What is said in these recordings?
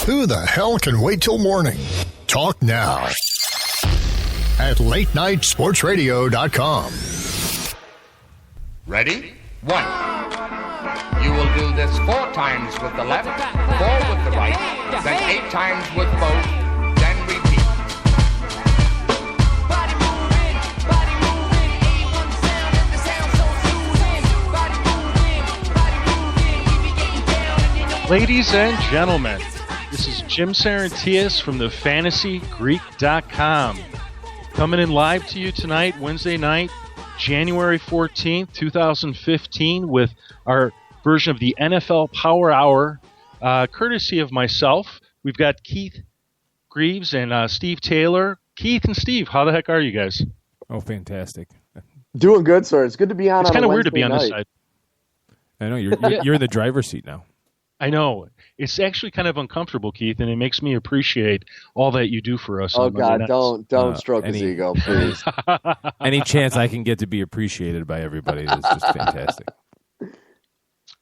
Who the hell can wait till morning? Talk now at latenightsportsradio.com. Ready? 1. You will do this 4 times with the left, 4 with the right, then 8 times with both, then repeat. Body moving, A1 sound, and the sound so soothing. Body moving, we be getting down, and you know. Ladies and gentlemen, this is Jim Saranteas from the FantasyGreek.com. Coming in live to you tonight, Wednesday night, January 14th, 2015, with our version of the NFL Power Hour, courtesy of myself. We've got Keith Greaves and Steve Taylor. Keith and Steve, how the heck are you guys? Oh, fantastic. Doing good, sir. It's good to be on. It's kind of weird to be Wednesday on this night. side. I know, you're in the driver's seat now. I know. It's actually kind of uncomfortable, Keith, and it makes me appreciate all that you do for us. Oh, on Monday God, nights. don't stroke his ego, please. Any chance I can get to be appreciated by everybody is just fantastic.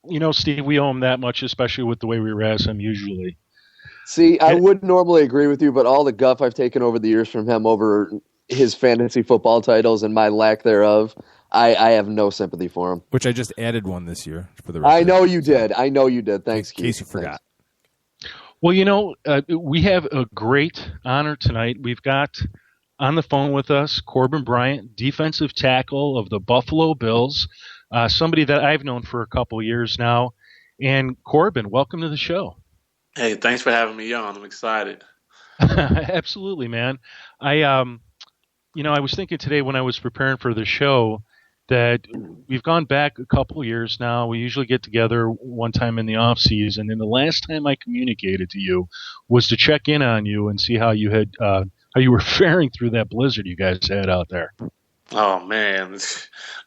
You know, Steve, we owe him that much, especially with the way we razz him usually. See, I would normally agree with you, but all the guff I've taken over the years from him over his fantasy football titles and my lack thereof, I have no sympathy for him. Which I just added one this year for the record. I know you did. Thanks, in case you forgot. Well, you know, we have a great honor tonight. We've got on the phone with us Corbin Bryant, defensive tackle of the Buffalo Bills, somebody that I've known for a couple years now. And Corbin, welcome to the show. Hey, thanks for having me on. I'm excited. Absolutely, man. I was thinking today when I was preparing for the show that we've gone back a couple years now. We usually get together one time in the off season, and the last time I communicated to you was to check in on you and see how you had how you were faring through that blizzard you guys had out there. Oh man,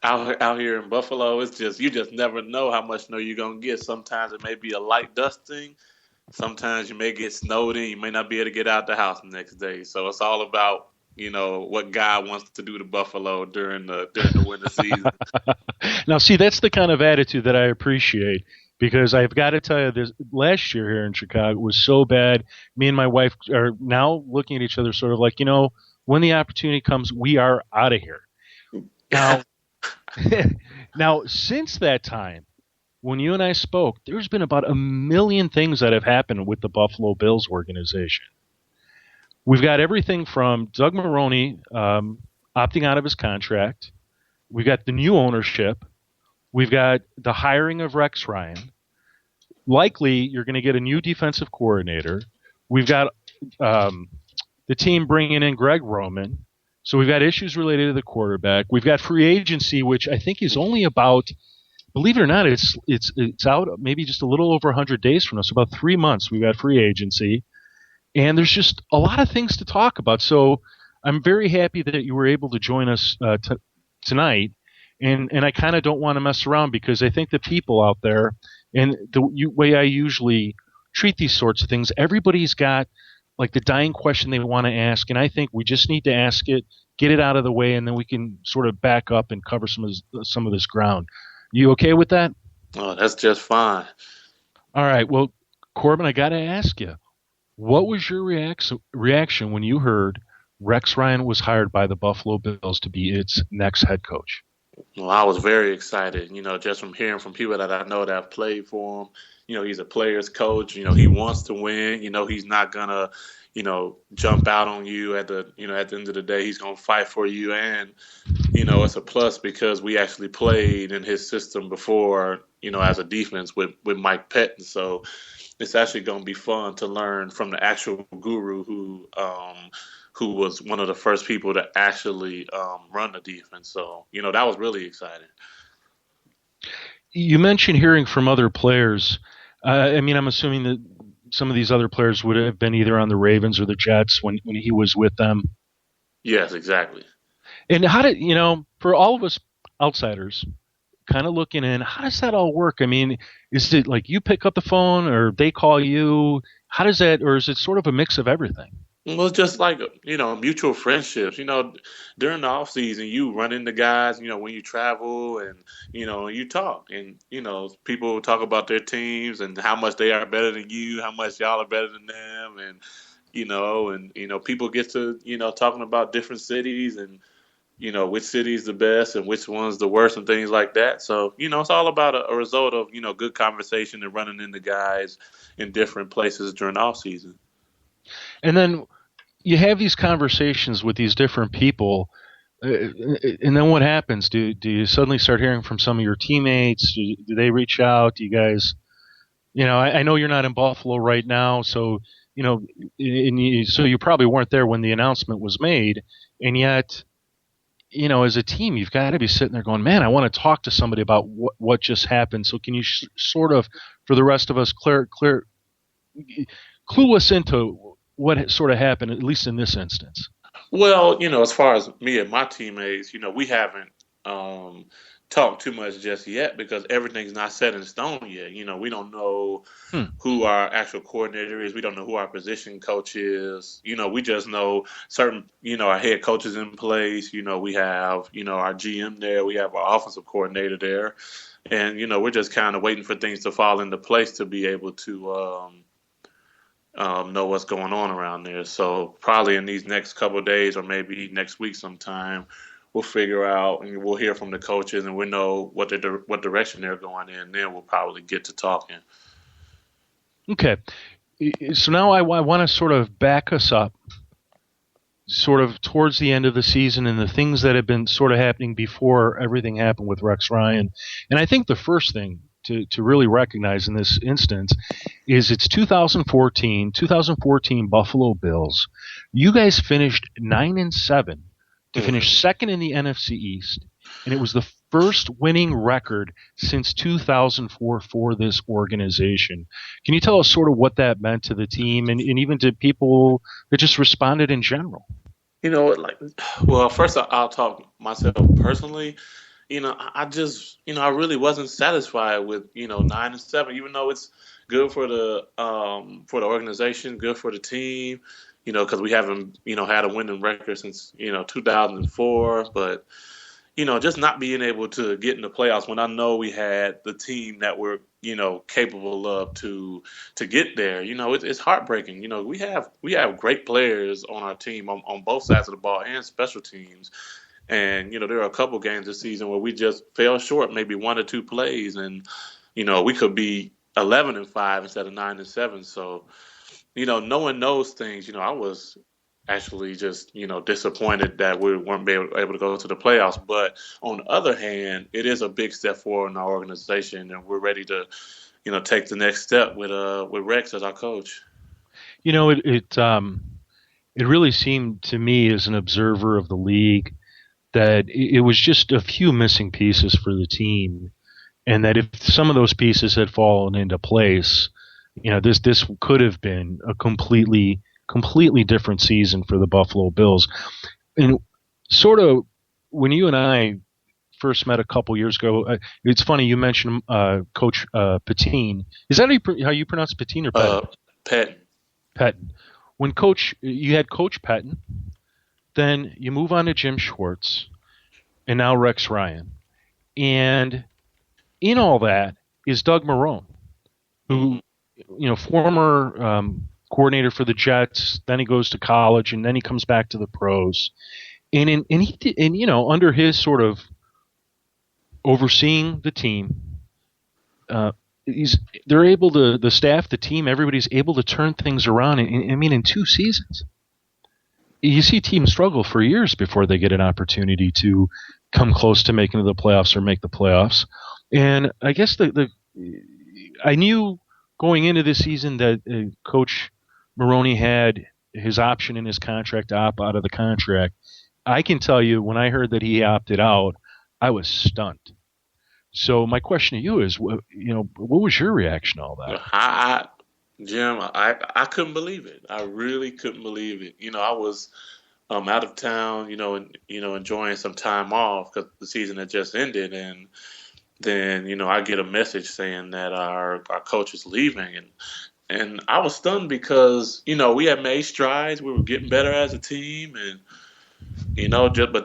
out here in Buffalo, it's just you just never know how much snow you're gonna get. Sometimes it may be a light dusting. Sometimes you may get snowed in. You may not be able to get out the house the next day. So it's all about, you know, what God wants to do to Buffalo during the winter season. Now, see, that's the kind of attitude that I appreciate, because I've got to tell you, this last year here in Chicago was so bad. Me and my wife are now looking at each other sort of like, you know, when the opportunity comes, we are out of here. Now, now, since that time, when you and I spoke, there's been about 1 million things that have happened with the Buffalo Bills organization. We've got everything from Doug Maroney opting out of his contract. We've got the new ownership. We've got the hiring of Rex Ryan. Likely, you're going to get a new defensive coordinator. We've got the team bringing in Greg Roman. So we've got issues related to the quarterback. We've got free agency, which I think is only about, believe it or not, it's out maybe just a little over 100 days from now. So about 3 months we've got free agency. And there's just a lot of things to talk about. So I'm very happy that you were able to join us tonight. And I kind of don't want to mess around, because I think the people out there, and the way I usually treat these sorts of things, everybody's got like the dying question they want to ask. And I think we just need to ask it, get it out of the way, and then we can sort of back up and cover some of this ground. You okay with that? Oh, that's just fine. All right. Well, Corbin, I got to ask you, what was your reaction when you heard Rex Ryan was hired by the Buffalo Bills to be its next head coach? Well, I was very excited, you know, just from hearing from people that I know that have played for him. You know, he's a player's coach. You know, he wants to win. You know, he's not going to, you know, jump out on you at the end of the day. He's going to fight for you. And, you know, it's a plus because we actually played in his system before, you know, as a defense with Mike Pettin. So it's actually going to be fun to learn from the actual guru who was one of the first people to actually run the defense. So, you know, that was really exciting. You mentioned hearing from other players. I mean, I'm assuming that some of these other players would have been either on the Ravens or the Jets when he was with them. Yes, exactly. And how did, you know, for all of us outsiders kind of looking in, how does that all work? I mean, is it like you pick up the phone or they call you? How does that, or is it sort of a mix of everything? Well, it's just like, mutual friendships. During the off season, you run into guys, when you travel and, you talk and, people talk about their teams and how much they are better than you, how much y'all are better than them. And, people get to, talking about different cities and, which city is the best and which one's the worst and things like that. So, it's all about a result of, good conversation and running into guys in different places during the off season. And then you have these conversations with these different people, and then what happens? Do you suddenly start hearing from some of your teammates? Do they reach out? Do you guys, I know you're not in Buffalo right now, so so you probably weren't there when the announcement was made, and yet, as a team, you've got to be sitting there going, man, I want to talk to somebody about what just happened. So can you sort of, for the rest of us, clue us into what sort of happened, at least in this instance? Well, as far as me and my teammates, we haven't talked too much just yet because everything's not set in stone yet. We don't know who our actual coordinator is. We don't know who our position coach is. We just know certain, our head coach is in place. We have, our GM there. We have our offensive coordinator there. And, we're just kind of waiting for things to fall into place to be able to know what's going on around there. So probably in these next couple of days or maybe next week sometime, we'll figure out and we'll hear from the coaches and we'll know what direction they're going in. Then we'll probably get to talking. Okay. So now I want to sort of back us up sort of towards the end of the season and the things that have been sort of happening before everything happened with Rex Ryan. And I think the first thing to really recognize in this instance is it's 2014 Buffalo Bills. You guys finished 9-7 to finish second in the NFC East, and it was the first winning record since 2004 for this organization. Can you tell us sort of what that meant to the team and even to people that just responded in general? First I'll talk myself personally. I just, I really wasn't satisfied with, 9-7, even though it's good for the organization, good for the team, because we haven't, had a winning record since, 2004. But, just not being able to get in the playoffs when I know we had the team that we're, capable of to get there, it's heartbreaking. We have great players on our team on both sides of the ball and special teams. And, there are a couple games this season where we just fell short, maybe one or two plays. And, we could be 11-5 instead of 9-7. So, knowing those things, I was actually just, disappointed that we weren't able to go to the playoffs. But on the other hand, it is a big step forward in our organization. And we're ready to, take the next step with Rex as our coach. It really seemed to me as an observer of the league that it was just a few missing pieces for the team, and that if some of those pieces had fallen into place, this could have been a completely different season for the Buffalo Bills. And sort of when you and I first met a couple years ago, it's funny you mentioned Coach Patine. Is that how you pronounce Patine or Pettin? Pettin. Pettin. When you had Coach Pettin. Then you move on to Jim Schwartz, and now Rex Ryan. And in all that is Doug Marrone, who, former coordinator for the Jets. Then he goes to college, and then he comes back to the pros. And under his sort of overseeing the team, they're able to, the staff, the team, everybody's able to turn things around. In 2 seasons. You see teams struggle for years before they get an opportunity to come close to making the playoffs or make the playoffs. And I guess I knew going into this season that Coach Marrone had his option in his contract to opt out of the contract. I can tell you when I heard that he opted out, I was stunned. So my question to you is, what was your reaction to all that? Jim, I couldn't believe it. I really couldn't believe it. I was out of town, and enjoying some time off because the season had just ended, and then I get a message saying that our coach is leaving, and And I was stunned because, we had made strides. We were getting better as a team. And,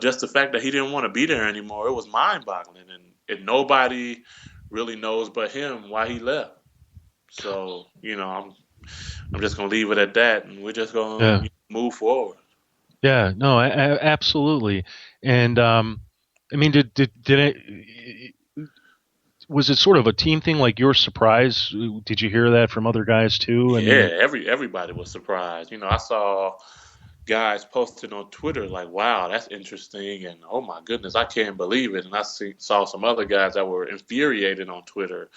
just the fact that he didn't want to be there anymore, it was mind-boggling. And nobody really knows but him why he left. So, I'm just going to leave it at that. And we're just going to move forward. Yeah, no, absolutely. And, did it... Was it sort of a team thing, like you're surprised? Did you hear that from other guys too? Everybody was surprised. I saw guys posting on Twitter like, wow, that's interesting, and oh my goodness, I can't believe it. And I saw some other guys that were infuriated on Twitter.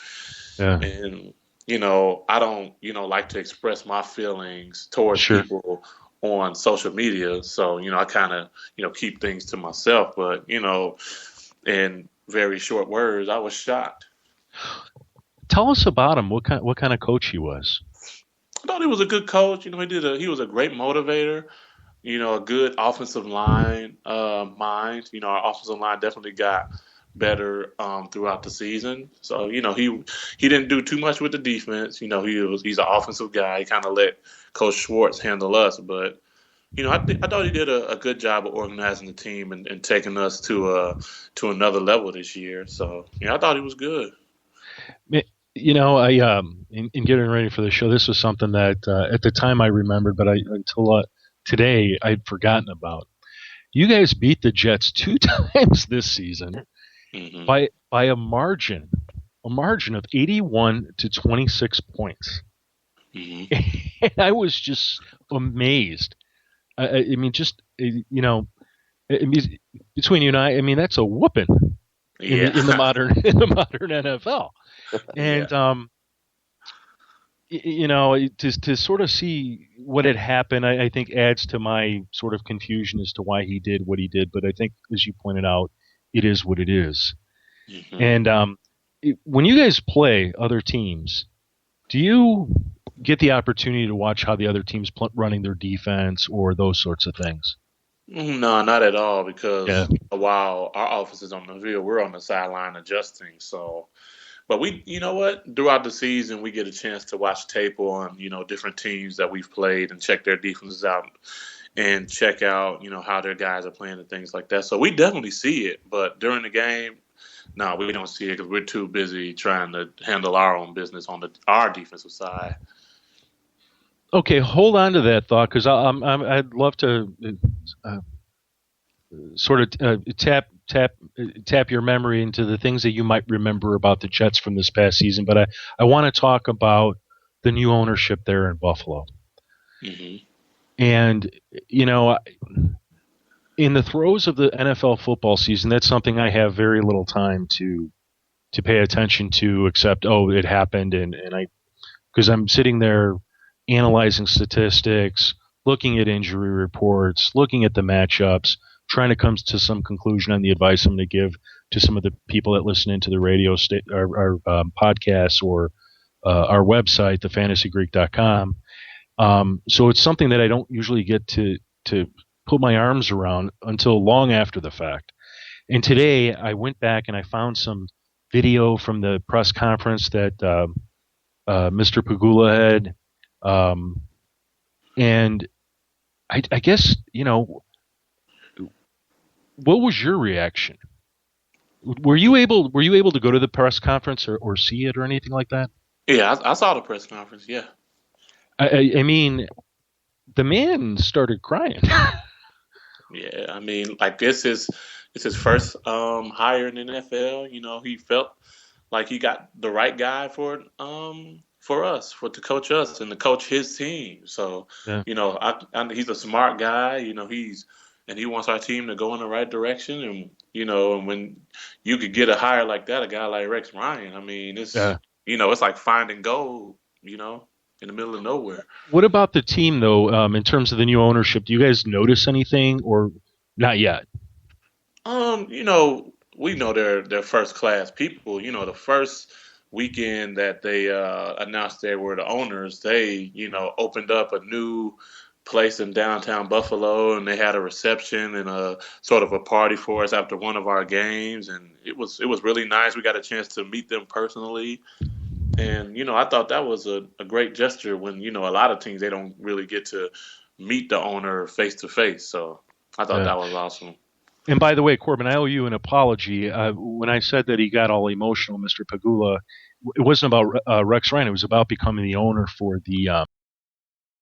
Yeah. And, I don't, like to express my feelings towards people on social media. So, I kind of, keep things to myself. But, and very short words, I was shocked. Tell us about him. What kind of coach he was? I thought he was a good coach. He was a great motivator. A good offensive line mind. Our offensive line definitely got better throughout the season. So he didn't do too much with the defense. He's an offensive guy. He kind of let Coach Schwartz handle us, but. I thought he did a good job of organizing the team and taking us to another level this year. So, I thought he was good. I in getting ready for the show, this was something that at the time I remembered, but until today I'd forgotten about. You guys beat the Jets 2 times this season by a margin of 81 to 26 points. And I was just amazed. Between you and I, that's a whooping in the modern NFL. And to sort of see what had happened, I think adds to my sort of confusion as to why he did what he did. But I think, as you pointed out, it is what it is. And when you guys play other teams, do you get the opportunity to watch how the other team's running their defense or those sorts of things? No, not at all, because while our office is on the field, we're on the sideline adjusting. So, but throughout the season, we get a chance to watch tape on, different teams that we've played and check their defenses out and check out, how their guys are playing and things like that. So we definitely see it, but during the game, no, we don't see it because we're too busy trying to handle our own business on our defensive side. Okay, hold on to that thought, because I'd love to sort of tap your memory into the things that you might remember about the Jets from this past season. But I want to talk about the new ownership there in Buffalo. And, in the throes of the NFL football season, that's something I have very little time to pay attention to, except, it happened, because I'm sitting there analyzing statistics, looking at injury reports, looking at the matchups, trying to come to some conclusion on the advice I'm going to give to some of the people that listen into the radio our podcasts or our website, thefantasygreek.com. So it's something that I don't usually get to put my arms around until long after the fact. And today I went back and I found some video from the press conference that Mr. Pagula had. And I guess, what was your reaction? Were you able to go to the press conference or see it or anything like that? Yeah, I saw the press conference. Yeah. I mean, the man started crying. Yeah. It's his first hire in the NFL. He felt like he got the right guy for us, to coach us and to coach his team. So, he's a smart guy. He wants our team to go in the right direction. And, and when you could get a hire like that, a guy like Rex Ryan, it's like finding gold, in the middle of nowhere. What about the team, though, in terms of the new ownership? Do you guys notice anything or not yet? We know they're first-class people. The first weekend that they announced they were the owners, they, opened up a new place in downtown Buffalo, and they had a reception and a sort of a party for us after one of our games, and it was really nice. We got a chance to meet them personally, And, I thought that was a great gesture when, a lot of teams, they don't really get to meet the owner face to face. So I thought that was awesome. And by the way, Corbin, I owe you an apology. When I said that he got all emotional, Mr. Pagula, it wasn't about Rex Ryan. It was about becoming the owner for the